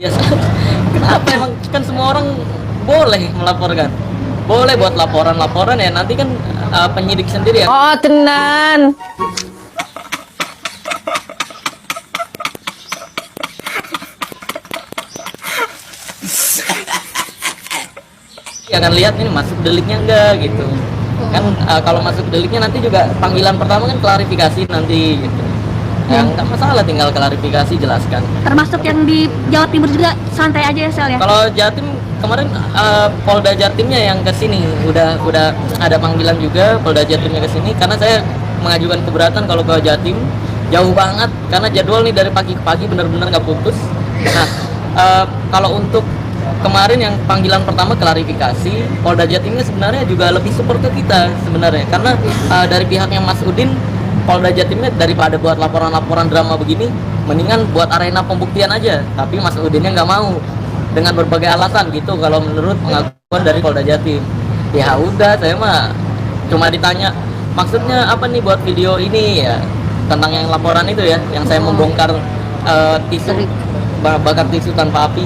Biasa. Kenapa emang kan semua orang boleh melaporkan, boleh buat laporan ya nanti kan penyidik sendiri ya. Oh tenan. Ya akan lihat ini masuk deliknya enggak gitu kan. Kalau masuk deliknya nanti juga panggilan pertama kan klarifikasi nanti gitu. Ya nggak masalah, tinggal klarifikasi jelaskan. Termasuk yang di Jawa Timur juga santai aja ya Sel ya? Kalau Jatim kemarin Polda Jatimnya yang ke sini udah ada panggilan juga Polda Jatimnya ke sini karena saya mengajukan keberatan kalau ke Jatim jauh banget karena jadwal nih dari pagi ke pagi benar-benar nggak putus. Nah kalau untuk kemarin yang panggilan pertama klarifikasi, Polda Jatimnya sebenarnya juga lebih support ke kita sebenarnya karena dari pihaknya Mas Udin, Polda Jatimnya daripada buat laporan-laporan drama begini mendingan buat arena pembuktian aja, tapi Mas Udinnya nggak mau dengan berbagai alasan gitu kalau menurut pengakuan dari Polda Jatim. Ya udah, saya mah cuma ditanya maksudnya apa nih buat video ini ya, tentang yang laporan itu ya yang saya membongkar tisu bakar tisu tanpa api.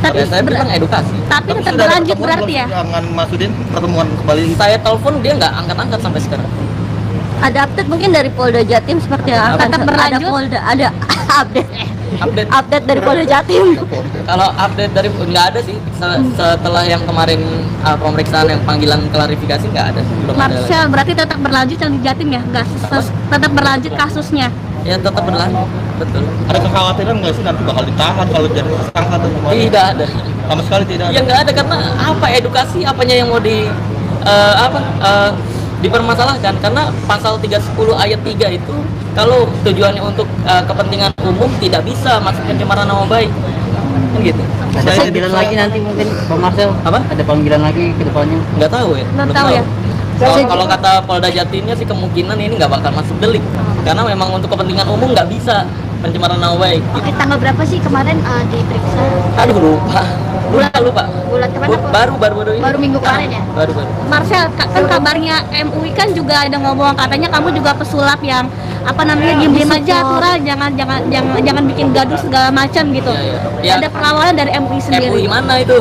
Tapi Ya, saya bilang edukasi. Tapi tetap berlanjut berarti ya? Dengan Mas Udin pertemuan kembali. Saya telepon dia nggak angkat-angkat sampai sekarang. Ada update mungkin dari Polda Jatim seperti yang akan Tetap berlanjut? Ada Update update dari Polda Jatim. kalau update dari nggak ada sih. Setelah yang kemarin pemeriksaan yang panggilan klarifikasi nggak ada. Belum ada lagi. Marcel berarti tetap berlanjut yang di Jatim ya? Nggak tetap berlanjut kasusnya? Ya tetap berlanjut, betul. Ada kekhawatiran nggak sih nanti bakal ditahan kalau jadi tersangka atau gimana? Tidak ada. Sama sekali tidak ada. Ya nggak ada karena apa, edukasi apanya yang mau dipermasalahkan karena pasal 310 ayat 3 itu kalau tujuannya untuk kepentingan umum tidak bisa masuk pencemaran nama baik kan gitu. Ada panggilan lagi nanti mungkin Pak Marcel? Apa? Ada panggilan lagi ke depannya? Nggak tahu ya. Nggak belum tahu ya. Kalau kata Polda Jatimnya sih kemungkinan ini nggak bakal masuk delik karena memang untuk kepentingan umum nggak bisa pencemaran nama baik. Oke, tanggal berapa sih kemarin diperiksa? Aduh lupa. Lupa. Bulan kemana? Baru ini. Baru minggu kemarin ya? Baru. Marcel, kan kabarnya MUI kan juga ada ngomong katanya kamu juga pesulap yang apa namanya diem aja aturan, jangan bikin gaduh segala macam gitu. Ya. Ada perlawanan dari MUI sendiri. MUI mana itu?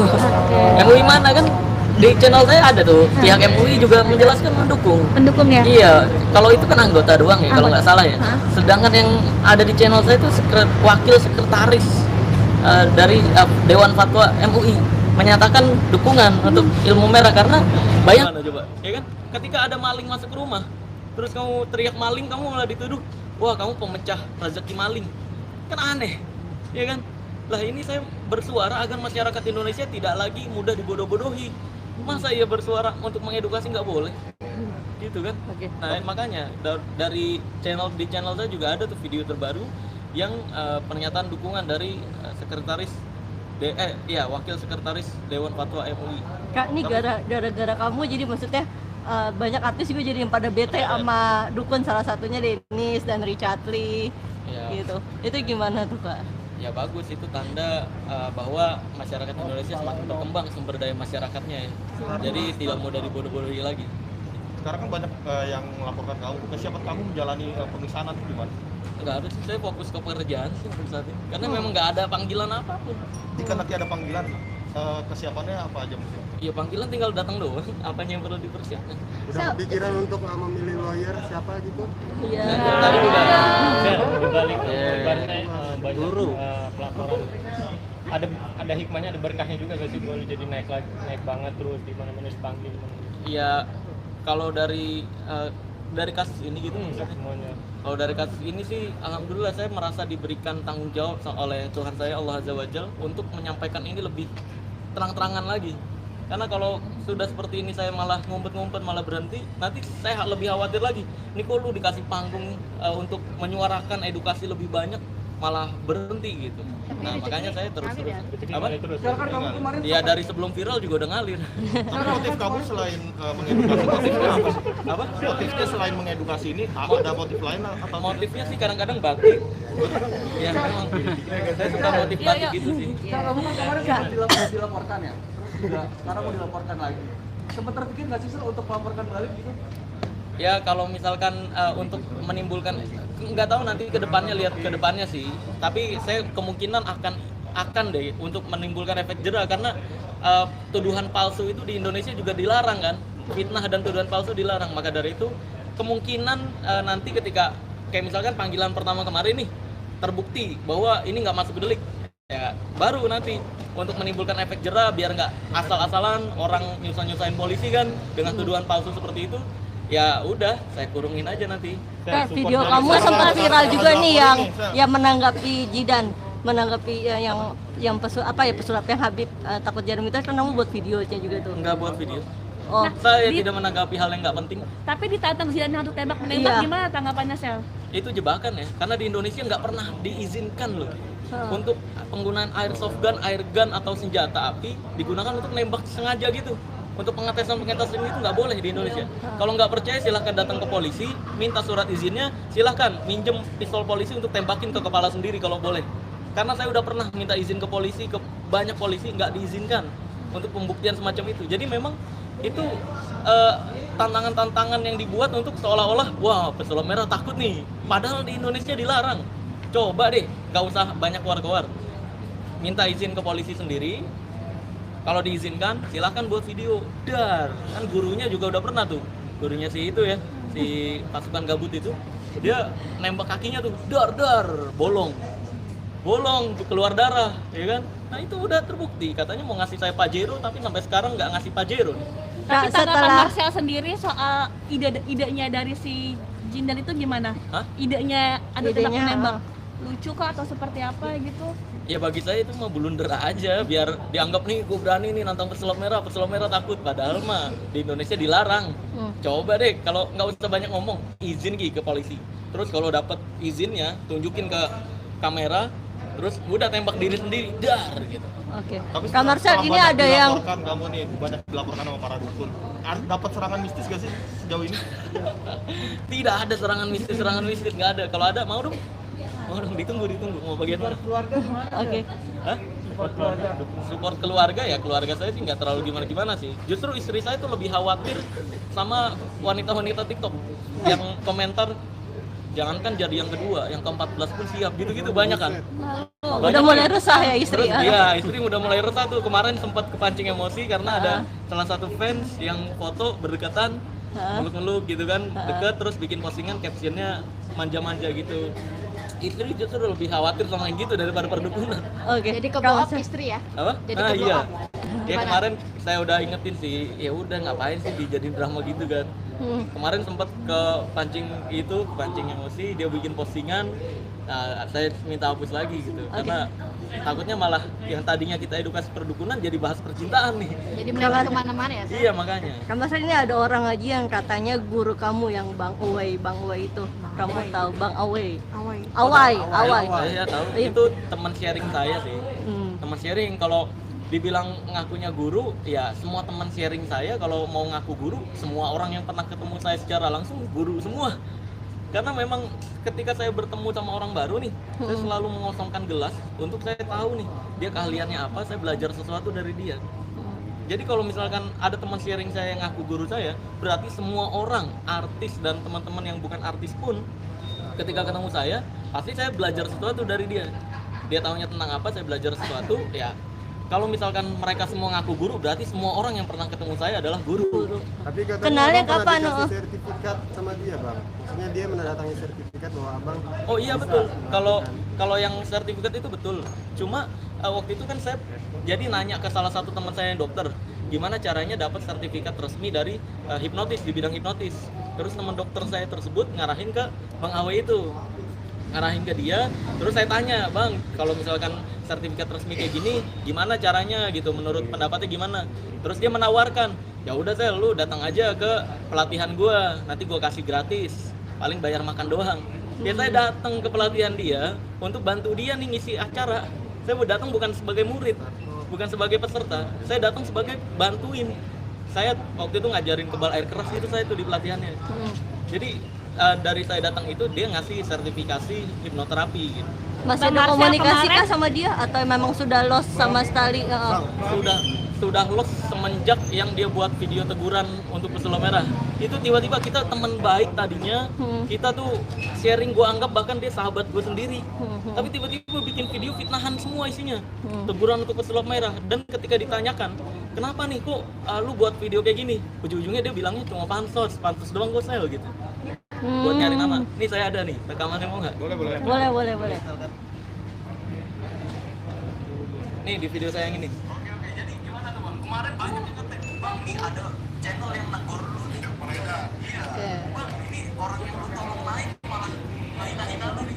MUI mana kan? Di channel saya ada tuh, pihak MUI juga menjelaskan mendukung. Pendukung ya? Iya, kalau itu kan anggota doang ya, kalau nggak salah ya. Sedangkan yang ada di channel saya itu wakil sekretaris dari Dewan Fatwa MUI menyatakan dukungan untuk ilmu merah karena bayang coba, ya kan? Ketika ada maling masuk ke rumah, terus kamu teriak maling, kamu malah dituduh, wah kamu pemecah rezeki maling, kan aneh, ya kan? Lah ini saya bersuara agar masyarakat Indonesia tidak lagi mudah dibodoh-bodohi. Masa iya bersuara untuk mengedukasi nggak boleh? Gitu kan? Nah makanya dari di channel saya juga ada tuh video terbaru yang pernyataan dukungan dari sekretaris wakil sekretaris Dewan Fatwa MUI. Kak, ini gara-gara kamu jadi maksudnya banyak artis juga jadi yang pada bete sama dukun, salah satunya Dennis dan Richard Lee gitu. Itu gimana tuh Kak? Ya bagus, itu tanda bahwa masyarakat Indonesia semakin berkembang sumber daya masyarakatnya ya. Jadi tidak mudah dibodoh-bodohi lagi. Sekarang kan banyak yang melaporkan kamu. Kesiapan kamu menjalani pemeriksaan nanti gimana? Nggak ada sih, saya fokus ke pekerjaan sih untuk saat ini. Karena memang nggak ada panggilan apapun. Jika nanti ada panggilan, kesiapannya apa aja mungkin? Iya panggilan tinggal datang doang. Apanya yang perlu dipersiapkan? Udah pikiran untuk memilih lawyer siapa gitu? Iya. Tadi udah. Dibalik banyak pelaporan, ada hikmahnya, ada berkahnya juga gak sih boleh jadi naik banget terus di mana-mana dipanggil? Iya, kalau dari kasus ini gitu maksudnya. Semuanya. Kalau dari kasus ini sih alhamdulillah saya merasa diberikan tanggung jawab oleh Tuhan saya Allah Azza wa Jalla untuk menyampaikan ini lebih terang-terangan lagi. Karena kalau sudah seperti ini saya malah ngumpet-ngumpet, malah berhenti, nanti saya lebih khawatir lagi. Ini kok lu dikasih panggung untuk menyuarakan edukasi lebih banyak, malah berhenti gitu. Nah makanya saya terus apa? Ya dari sebelum viral juga udah ngalir. Tapi motif kamu selain mengedukasi, motifnya apa? Apa? Motifnya selain mengedukasi ini ada motif lain atau Motifnya sih kadang-kadang batik. Ya memang saya suka motif batik gitu sih. Kamu kan kemarin dilaporkan ya? Sekarang mau dilaporkan lagi. Sempat terpikir nggak sih untuk melaporkan balik gitu? Ya kalau misalkan untuk menimbulkan, nggak tahu nanti kedepannya, lihat kedepannya sih, tapi saya kemungkinan akan akan deh untuk menimbulkan efek jera karena tuduhan palsu itu di Indonesia juga dilarang kan, fitnah dan tuduhan palsu dilarang. Maka dari itu kemungkinan nanti ketika kayak misalkan panggilan pertama kemarin nih terbukti bahwa ini nggak masuk delik, ya baru nanti untuk menimbulkan efek jera biar nggak asal-asalan orang nyusahin polisi kan dengan tuduhan palsu seperti itu. Ya udah, saya kurungin aja nanti. Video kamu sempat viral juga nih yang menanggapi Jidan, menanggapi yang pesulap yang Habib takut jarum itu kan kamu buat videonya juga tuh. Enggak buat video. Oh, Saya tidak menanggapi hal yang nggak penting. Tapi ditantang Zidane untuk tembak menembak, Iya. gimana tanggapannya Sel? Itu jebakan ya, karena di Indonesia nggak pernah diizinkan loh untuk penggunaan airsoft gun, air gun atau senjata api digunakan untuk nembak sengaja gitu. Untuk pengetesan itu nggak boleh di Indonesia. Kalau nggak percaya silahkan datang ke polisi, minta surat izinnya, silahkan minjem pistol polisi untuk tembakin ke kepala sendiri kalau boleh. Karena saya udah pernah minta izin ke polisi, ke banyak polisi nggak diizinkan untuk pembuktian semacam itu. Jadi memang itu tantangan-tantangan yang dibuat untuk seolah-olah wah pesulap merah takut nih, padahal di Indonesia dilarang. Coba deh, nggak usah banyak keluar-keluar, minta izin ke polisi sendiri. Kalau diizinkan silahkan buat video. Dar kan gurunya juga udah pernah tuh, gurunya si itu ya, si pasukan gabut itu, dia nembak kakinya tuh, dar bolong keluar darah, ya kan. Nah itu udah terbukti, katanya mau ngasih saya Pajero tapi sampai sekarang nggak ngasih Pajero nih. Tapi Nah, tanggapan setelah- Marcel sendiri soal idenya dari si Jindan itu gimana? Hah? Idenya ada tembak Idenya, menembak lucu kah atau seperti apa gitu? Ya bagi saya itu mah blunder aja, biar dianggap nih gue berani nih nantang pesulap merah takut, padahal mah di Indonesia dilarang. Coba deh kalau nggak usah banyak ngomong, izin ke polisi. Terus kalau dapat izinnya tunjukin ke kamera, terus udah tembak diri sendiri, dar gitu. Oke. Tapi Kak Marcel, setelah ini banyak ada yang dilaporkan, kamu nih banyak dilaporkan sama para dukun. Dapat serangan mistis gak sih sejauh ini? Tidak ada serangan mistis nggak ada. Kalau ada mau dong ditunggu mau bagian mana? Oke. Hah? Support keluarga ya, keluarga saya sih nggak terlalu gimana sih. Justru istri saya tuh lebih khawatir sama wanita-wanita TikTok yang komentar jangankan jadi yang kedua, yang ke-14 pun siap gitu-gitu banyak kan. Udah mulai resah ya istri ya? Iya, istri udah mulai resah tuh. Kemarin sempat kepancing emosi karena ada salah satu fans yang foto berdekatan, meluk-meluk gitu kan, deket terus bikin postingan captionnya manja-manja gitu. Istri justru lebih khawatir sama yang gitu daripada perdukunan. Oke. Jadi ke Kak blow up Marcel. istri ya? Apa? Jadi Nah ke blow iya. up. Ya Gimana? kemarin saya udah ingetin sih, ya udah ngapain sih dijadiin drama gitu kan. Kemarin sempat ke pancing emosi, dia bikin postingan. Nah, saya minta hapus lagi gitu. Karena takutnya malah yang tadinya kita edukasi perdukunan jadi bahas percintaan nih. Jadi melebar kemana-mana ya? Iya makanya. Kak Marcel, ini ada orang lagi yang katanya guru kamu yang Bang Uwei itu. Kamu tahu Bang Awei? Awai. Saya tahu Iya. itu teman sharing saya sih. Teman sharing kalau dibilang ngakunya guru, ya semua teman sharing saya kalau mau ngaku guru, semua orang yang pernah ketemu saya secara langsung guru semua. Karena memang ketika saya bertemu sama orang baru nih, saya selalu mengosongkan gelas untuk saya tahu nih dia keahliannya apa, saya belajar sesuatu dari dia. Jadi kalau misalkan ada teman sharing saya yang ngaku guru saya, berarti semua orang, artis dan teman-teman yang bukan artis pun ketika ketemu saya, pasti saya belajar sesuatu dari dia. Dia tahunya tentang apa, saya belajar sesuatu, ya. Kalau misalkan mereka semua ngaku guru, berarti semua orang yang pernah ketemu saya adalah guru. Tapi katanya Kenalnya abang pernah kapan, dikasih oh? sertifikat sama dia bang. Maksudnya dia menandatangani sertifikat bahwa abang. Oh iya bisa. betul. Kalau yang sertifikat itu betul. Cuma waktu itu kan saya jadi nanya ke salah satu teman saya yang dokter, gimana caranya dapat sertifikat resmi dari hipnotis di bidang hipnotis. Terus teman dokter saya tersebut ngarahin ke Bang Awe itu. Ngarahin ke dia, terus saya tanya, "Bang, kalau misalkan sertifikat resmi kayak gini, gimana caranya gitu? Menurut pendapatnya gimana?" Terus dia menawarkan, "Ya udah Sel, lu datang aja ke pelatihan gua, nanti gua kasih gratis. Paling bayar makan doang." Ya saya datang ke pelatihan dia untuk bantu dia nih ngisi acara. Saya mau datang bukan sebagai murid, bukan sebagai peserta. Saya datang sebagai bantuin. Saya waktu itu ngajarin kebal air keras itu saya tuh di pelatihannya. Jadi dari saya datang itu dia ngasih sertifikasi hipnoterapi gitu. Masih Bang ada Marcel komunikasi kemarin- kah sama dia atau memang sudah lost sama sekali? Sudah sudah lost semenjak yang dia buat video teguran untuk pesulap merah. Itu tiba-tiba kita teman baik tadinya, kita tuh sharing, gue anggap bahkan dia sahabat gue sendiri. Tapi tiba-tiba bikin video fitnahan semua isinya, teguran untuk pesulap merah. Dan ketika ditanyakan, kenapa nih kok lu buat video kayak gini? Ujung-ujungnya dia bilangnya cuma pansos doang gue sel gitu. Buat nyari nama. Nih saya ada nih, rekamannya mau nggak? Boleh. Nih di video saya yang ini. Kemarin banyak yang ngetek, bang ini ada channel yang negor lu nih mereka. Iya. Bang ini orang yang lu tolong naik malah hina-hina lu nih.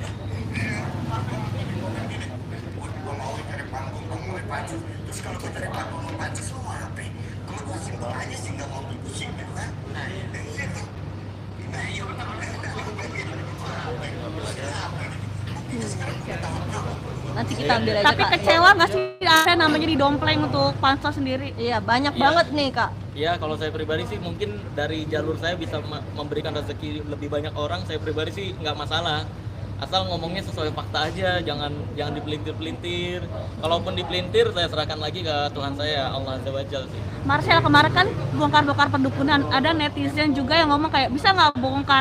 Gua mau cari panggung, gua mulai pancis. Terus kalau gua cari panggung mau pancis lu mau apa? Kalau gua simpel aja sih nggak mau pusing gitu kan. Nah iya kan. Nah iya benar. Nanti kita ambil aja, Tapi Kak. kecewa nggak sih ada namanya di dompleng untuk pansos sendiri? Iya, banyak Iya. banget nih, Kak. Ya kalau saya pribadi sih mungkin dari jalur saya bisa memberikan rezeki lebih banyak orang. Saya pribadi sih nggak masalah, asal ngomongnya sesuai fakta aja, jangan dipelintir-pelintir. Kalaupun dipelintir saya serahkan lagi ke Tuhan saya, Allah Azza wa Jalla sih. Marcel, kemarin kan bongkar-bongkar perdukunan, ada netizen juga yang ngomong kayak bisa nggak bongkar